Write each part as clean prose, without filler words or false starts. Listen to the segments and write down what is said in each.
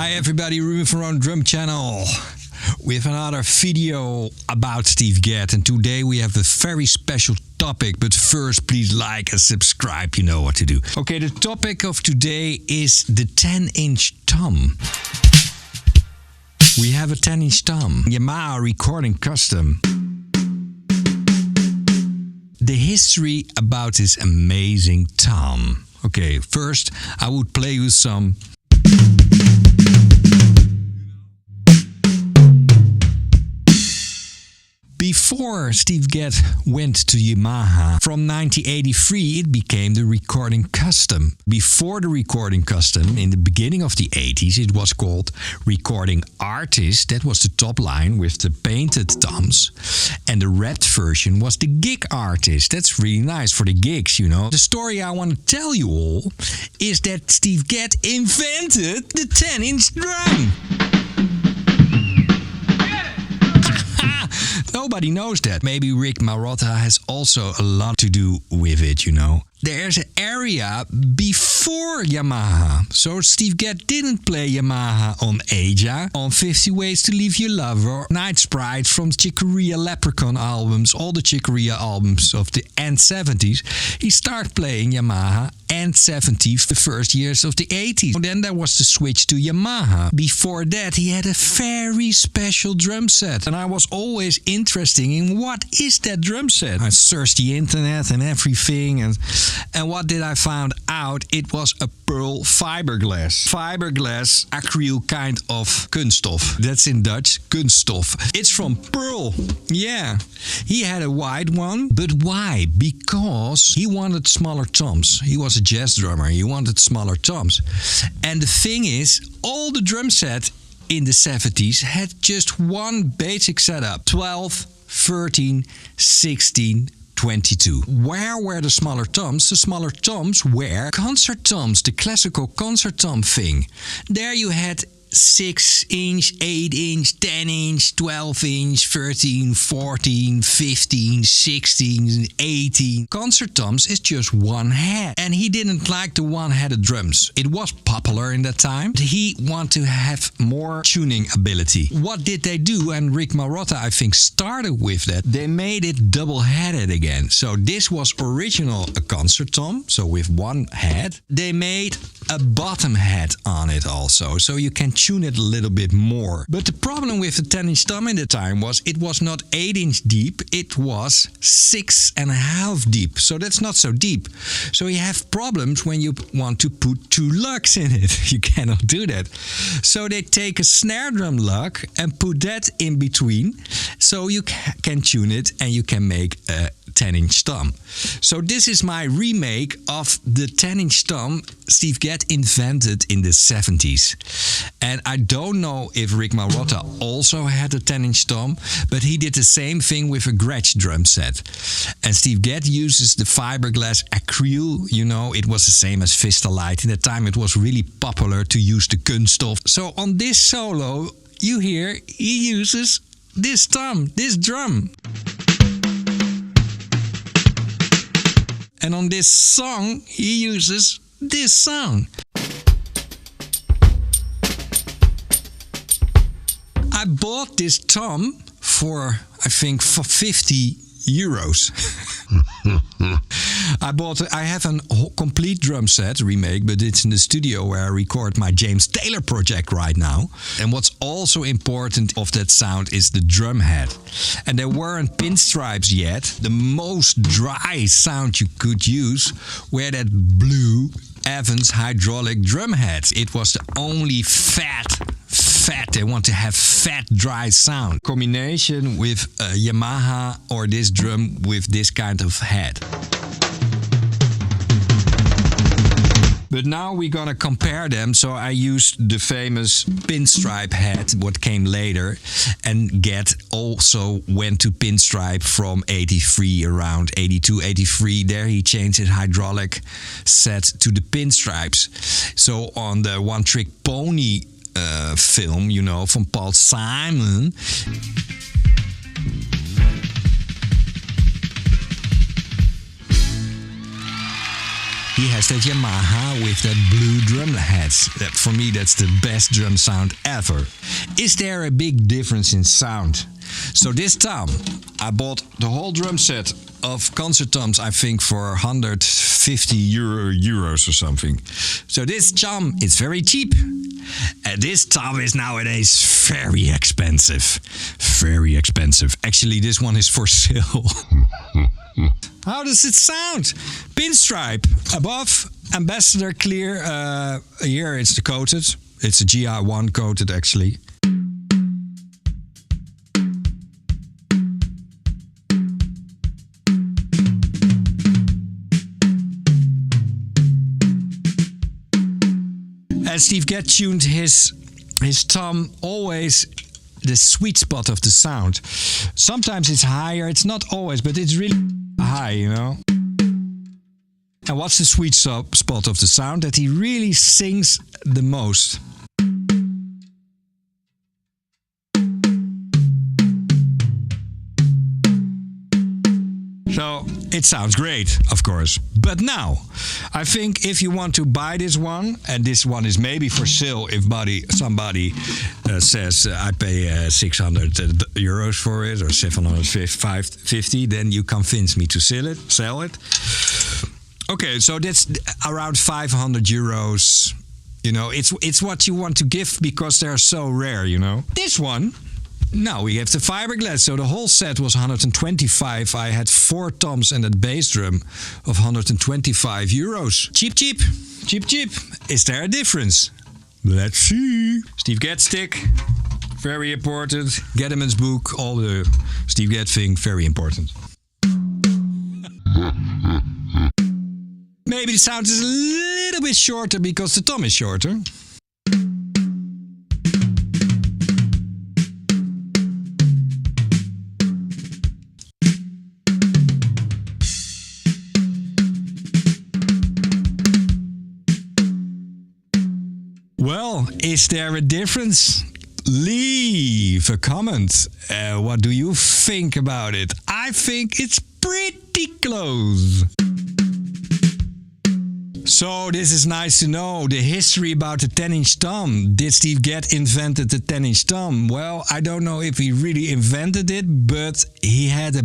Hi everybody, Ruben from our Drum Channel with another video about Steve Gadd, and today we have a very special topic, but first please like and subscribe, you know what to do. Okay, the topic of today is the 10-inch tom. We have a 10-inch tom, Yamaha recording custom. The history about this amazing tom. Okay, first I would play you some. Before Steve Gadd went to Yamaha, from 1983 it became the recording custom. Before the recording custom, in the beginning of the 80s, it was called recording artist. That was the top line with the painted toms. And the wrapped version was the gig artist. That's really nice for the gigs, you know. The story I want to tell you all is that Steve Gadd invented the 10-inch drum. Nobody knows that. Maybe Rick Marotta has also a lot to do with it, you know. There's an area before Yamaha. So Steve Gadd didn't play Yamaha on Aja, on 50 Ways to Leave Your Lover, Night Sprite from Corea Leprechaun albums, all the Corea albums of the end 70s. He started playing Yamaha end 70s, the first years of the 80s. Then there was the switch to Yamaha. Before that, he had a very special drum set. And I was always interested in what is that drum set. I searched the internet and everything, and what did I find out? It was a Pearl fiberglass. Fiberglass acryl kind of kunststof. That's in Dutch, kunststof. It's from Pearl. Yeah. He had a wide one. But why? Because he wanted smaller toms. He was a jazz drummer. He wanted smaller toms. And the thing is, all the drum set in the 70s had just one basic setup. 12, 13, 16, 22. Where were the smaller toms? The smaller toms were concert toms, the classical concert tom thing. There you had 6-inch, 8-inch, 10-inch, 12-inch, 13, 14, 15, 16, 18. Concert toms is just one head. And he didn't like the one-headed drums. It was popular in that time. He wanted to have more tuning ability. What did they do? And Rick Marotta, I think, started with that. They made it double-headed again. So this was original a concert tom, so with one head. They made a bottom head on it also, so you can tune it a little bit more. But the problem with the 10-inch tom in the time was it was not 8-inch deep, it was 6.5 deep. So that's not so deep. So you have problems when you want to put two lugs in it. You cannot do that. So they take a snare drum lug and put that in between, so you can tune it and you can make a 10-inch tom. So this is my remake of the 10-inch tom Steve Gadd invented in the 70s. And I don't know if Rick Marotta also had a 10-inch tom, but he did the same thing with a Gretsch drum set. And Steve Gadd uses the fiberglass acryl, you know, it was the same as Vistalite. In the time it was really popular to use the kunststof. So on this solo, you hear he uses this tom, this drum. And on this song, he uses this song. I bought this tom for, I think, for 50 euros. I have a complete drum set remake, but it's in the studio where I record my James Taylor project right now. And what's also important of that sound is the drum head. And there weren't pinstripes yet. The most dry sound you could use were that blue Evans hydraulic drum heads. It was the only fat. They want to have fat, dry sound. Combination with Yamaha or this drum with this kind of head. But now we're gonna compare them. So I used the famous pinstripe head, what came later, and Gadd also went to pinstripe from 83, around 82, 83. There he changed his hydraulic set to the pinstripes. So on the One Trick Pony film, you know, from Paul Simon, he has that Yamaha with that blue drum heads. That, for me, that's the best drum sound ever. Is there a big difference in sound? So this time, I bought the whole drum set of concert toms, I think, for 150 euros or something. So this tom is very cheap. And this tom is nowadays very expensive. Very expensive. Actually, this one is for sale. How does it sound? Pinstripe above, ambassador clear. Here it's the coated. It's a GI1 coated actually. And Steve Gadd tuned his tom always the sweet spot of the sound. Sometimes it's higher, it's not always, but it's really high, you know. And what's the sweet spot of the sound? That he really sings the most. So it sounds great, of course. But now, I think if you want to buy this one, and this one is maybe for sale if somebody says I pay 600 euros for it or 750, then you convince me to sell it. Okay, so that's around 500 euros. You know, it's what you want to give because they're so rare, you know. This one, now we have the fiberglass, so the whole set was 125. I had 4 toms and that bass drum of 125 euros. Cheap, cheap, cheap, cheap. Is there a difference? Let's see. Steve Gadd stick, very important. Geddeman's book, all the Steve Gadd thing, very important. Maybe the sound is a little bit shorter because the tom is shorter. Well, is there a difference? Leave a comment. What do you think about it? I think it's pretty close. So this is nice to know, the history about the 10-inch tom. Did Steve Gadd invented the 10-inch tom? Well, I don't know if he really invented it, but he had a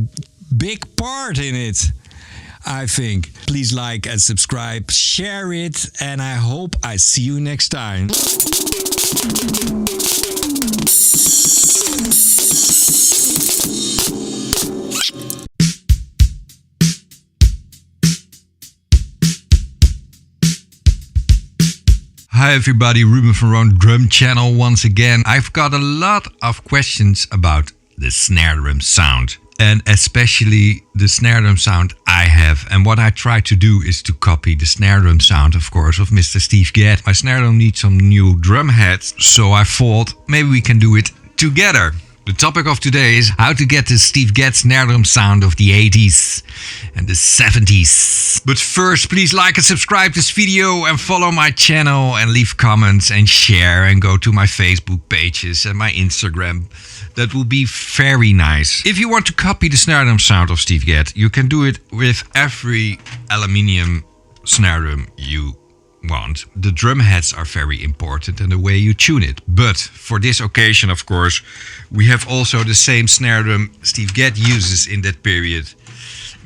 big part in it, I think. Please like and subscribe, share it, and I hope I see you next time. Hi everybody, Ruben from Roan Drum Channel once again. I've got a lot of questions about the snare drum sound. And especially the snare drum sound I have. And what I try to do is to copy the snare drum sound, of course, of Mr. Steve Gadd. My snare drum needs some new drum heads, so I thought maybe we can do it together. The topic of today is how to get the Steve Gadd snare drum sound of the 80s and the 70s. But first, please like and subscribe this video and follow my channel and leave comments and share and go to my Facebook pages and my Instagram. That will be very nice. If you want to copy the snare drum sound of Steve Gadd, you can do it with every aluminium snare drum you want. The drum heads are very important and the way you tune it. But for this occasion, of course, we have also the same snare drum Steve Gadd uses in that period.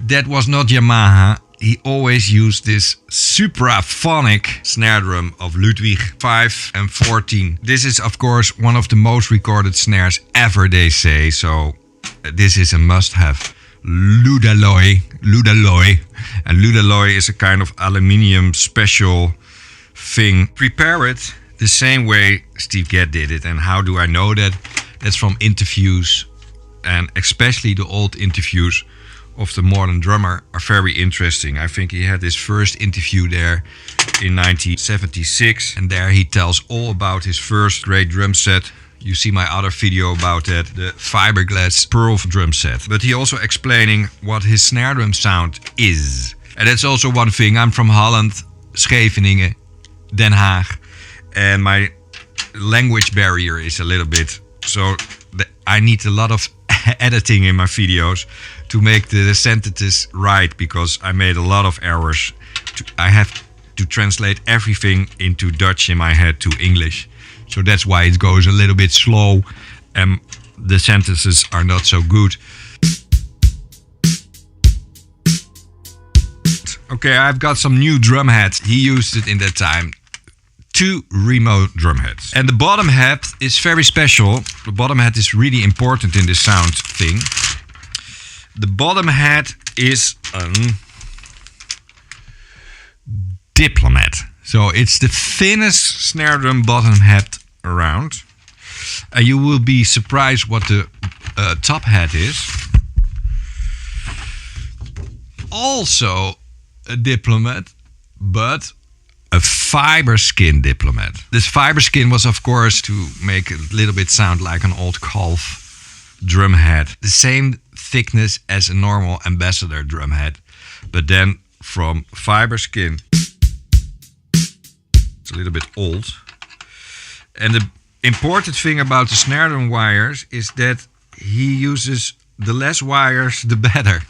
That was not Yamaha. He always used this supraphonic snare drum of Ludwig 5 and 14. This is, of course, one of the most recorded snares ever, they say. So this is a must-have. Ludaloy. And Ludaloy is a kind of aluminium special thing. Prepare it the same way Steve Gadd did it. And how do I know that? That's from interviews, and especially the old interviews of the modern drummer are very interesting. I think he had his first interview there in 1976, and there he tells all about his first great drum set. You see my other video about that, the fiberglass Pearl drum set. But he also explaining what his snare drum sound is. And that's also one thing. I'm from Holland, Scheveningen, Den Haag, and my language barrier is a little bit, so I need a lot of editing in my videos to make the sentences right, because I made a lot of errors. I have to translate everything into Dutch in my head to English. So that's why it goes a little bit slow and the sentences are not so good. Okay, I've got some new drum heads. He used it in that time. 2 remote drum heads. And the bottom head is very special. The bottom head is really important in this sound thing. The bottom head is a Diplomat. So it's the thinnest snare drum bottom head around. You will be surprised what the top head is. Also a Diplomat, but a fiber skin Diplomat. This fiber skin was, of course, to make a little bit sound like an old Kolf drum head. The same thickness as a normal Ambassador drum head, but then from fiber skin. It's a little bit old. And the important thing about the snare drum wires is that he uses the less wires, the better.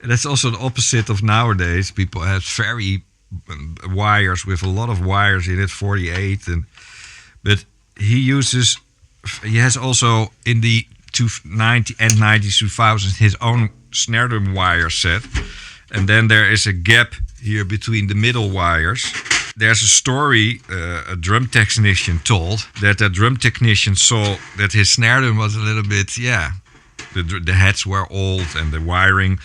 And that's also the opposite of nowadays. People have very wires with a lot of wires in it, 48, but he has also in the 90 and 90s, 2000s his own snare drum wire set, and then there is a gap here between the middle wires. There's a story a drum technician told that drum technician saw that his snare drum was a little bit, the heads were old and the wiring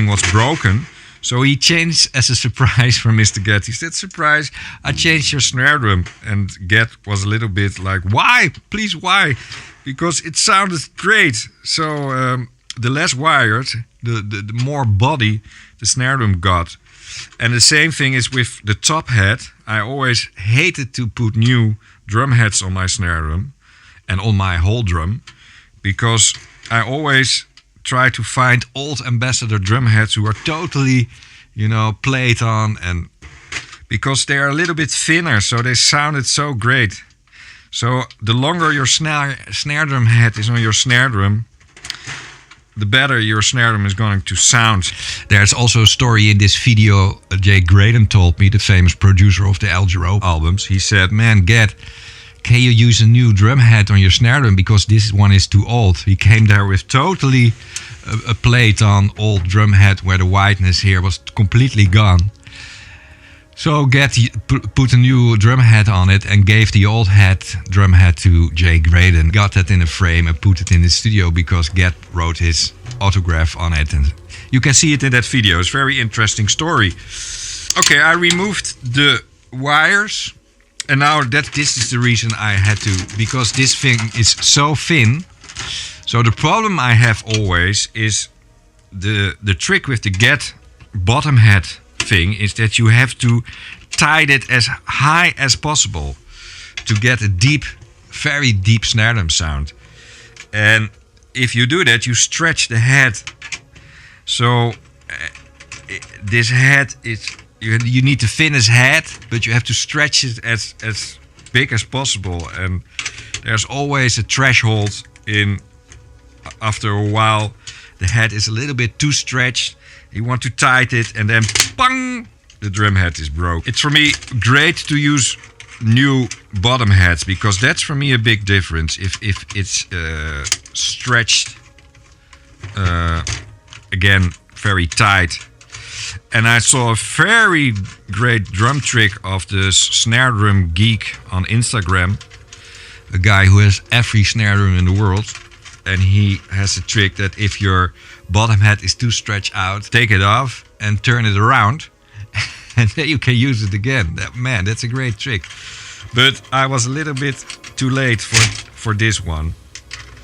was broken. So he changed as a surprise for Mr. Gadd. He said, "Surprise, I changed your snare drum." And Gadd was a little bit like, "Why? Please, why?" Because it sounded great. So the less wires, the more body the snare drum got. And the same thing is with the top head. I always hated to put new drum heads on my snare drum and on my whole drum, because I always try to find old Ambassador drum heads who are totally, played on, and because they are a little bit thinner, so they sounded so great. So the longer your snare drum head is on your snare drum, the better your snare drum is going to sound. There's also a story in this video Jay Graydon told me, the famous producer of the El Giro albums. He said, "Man, Gadd, can you use a new drum head on your snare drum because this one is too old?" He came there with totally a plate on old drum head where the whiteness here was completely gone. So Gadd put a new drum head on it and gave the old drum head to Jay Graydon. Got that in a frame and put it in the studio because Gadd wrote his autograph on it. And you can see it in that video. It's a very interesting story. Okay, I removed the wires. And now this is the reason I had to, because this thing is so thin. So the problem I have always is the trick with the Gadd bottom head thing is that you have to tight it as high as possible to get a deep, very deep snare drum sound. And if you do that, you stretch the head. So this head is, you need the thinnest head, but you have to stretch it as big as possible. And there's always a threshold in, after a while, the head is a little bit too stretched. You want to tight it, and then bang, the drum head is broke. It's for me great to use new bottom heads, because that's for me a big difference. If it's stretched, again, very tight. And I saw a very great drum trick of the snare drum geek on Instagram, a guy who has every snare drum in the world. And he has a trick that if your bottom head is too stretched out, take it off and turn it around, and then you can use it again. Man, that's a great trick. But I was a little bit too late for this one.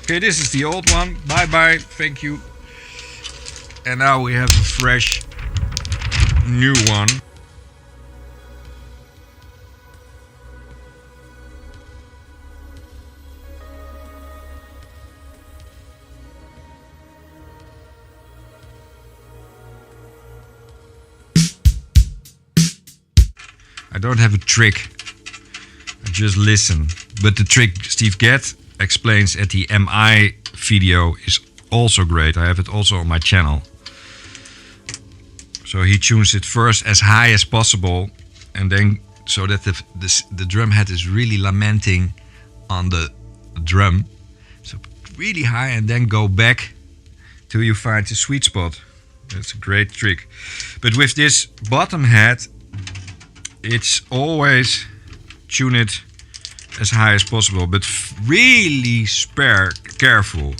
Okay, this is the old one. Bye-bye, thank you. And now we have a fresh new one. I don't have a trick, I just listen. But the trick Steve Gadd explains at the MI video is also great. I have it also on my channel. So he tunes it first as high as possible, and then so that the drum head is really lamenting on the drum. So really high and then go back till you find the sweet spot. That's a great trick. But with this bottom head, it's always tune it as high as possible, but really careful.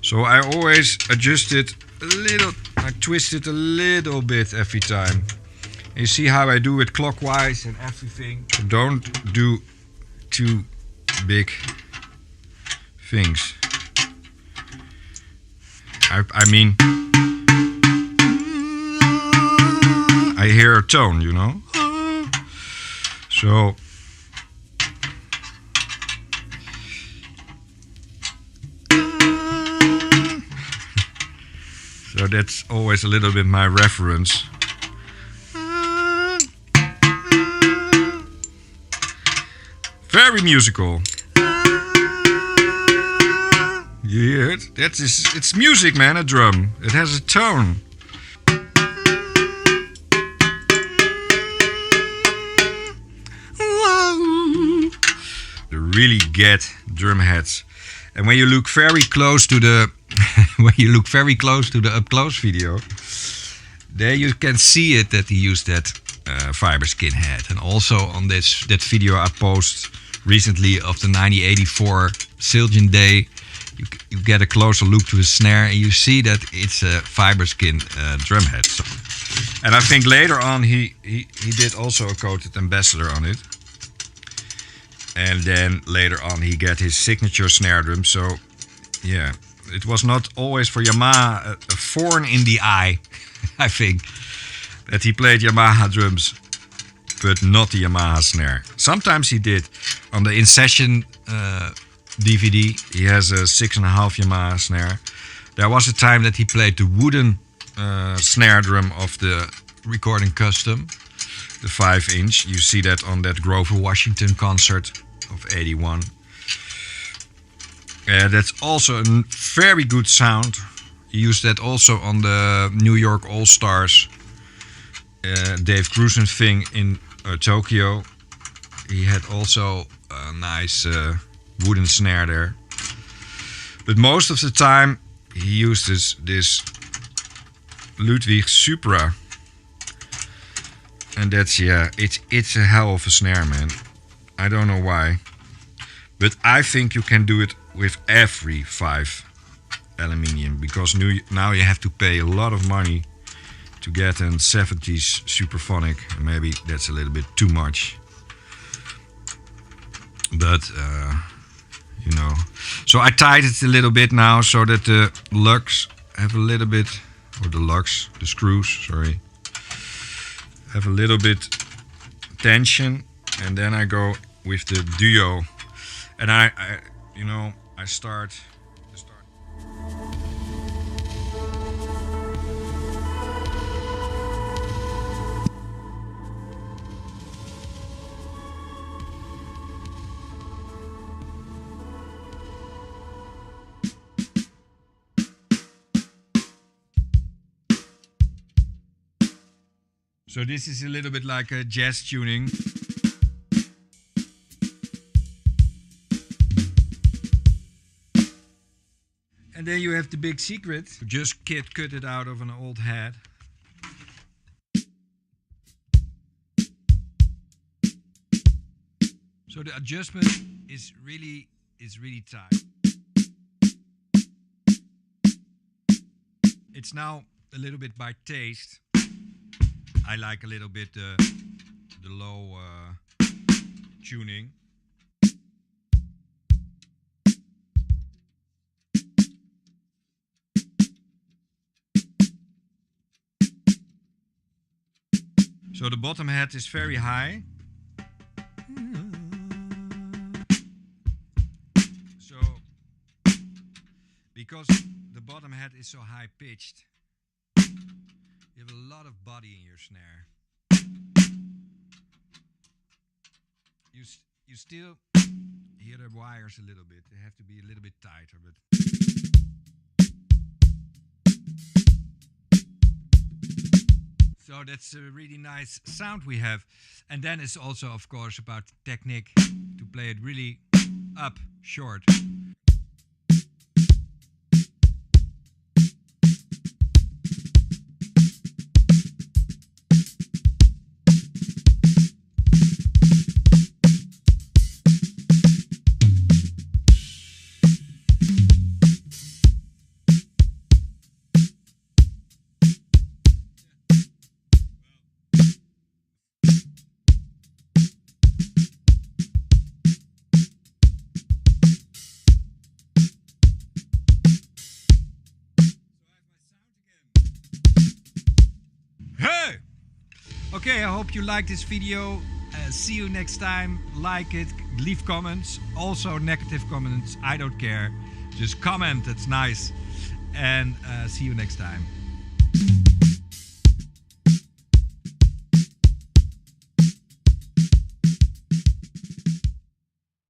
So I always adjust it a little, I twist it a little bit every time. And you see how I do it clockwise and everything. So don't do too big things. I mean, I hear a tone, you know. So that's always a little bit my reference. Very musical. You hear it? It's music, man, a drum. It has a tone. They really get drum heads. And when you look very close to the up close video, there you can see it that he used that fiber skin head. And also on that video I post recently of the 1984 Siljan Day, you get a closer look to his snare and you see that it's a fiber skin drum head. So, and I think later on he did also a coated ambassador on it. And then later on he got his signature snare drum. So yeah, it was not always for Yamaha a thorn in the eye, I think, that he played Yamaha drums, but not the Yamaha snare. Sometimes he did. On the In Session DVD, he has a 6.5 Yamaha snare. There was a time that he played the wooden snare drum of the Recording Custom, the 5-inch. You see that on that Grover Washington concert of 81. That's also a very good sound. He used that also on the New York All Stars Dave Grusin thing in Tokyo. He had also a nice wooden snare there. But most of the time he used this Ludwig Supra. And that's, yeah, it's a hell of a snare, man. I don't know why. But I think you can do it with every 5 aluminium, because now you have to pay a lot of money to get a 70s Superphonic. Maybe that's a little bit too much. But, you know. So I tied it a little bit now so that the lugs have a little bit, or the screws, sorry, have a little bit tension. And then I go with the duo. And I start. So this is a little bit like a jazz tuning. And then you have the big secret. Just cut it out of an old head. So the adjustment is really tight. It's now a little bit by taste. I like a little bit the low tuning. So the bottom head is very high. So because the bottom head is so high pitched, you have a lot of body in your snare. You still hear the wires a little bit. They have to be a little bit tighter, but So that's a really nice sound we have. And then it's also, of course, about technique to play it really up short. Okay, I hope you liked this video. See you next time. Like it, leave comments. Also negative comments, I don't care. Just comment, that's nice. And see you next time.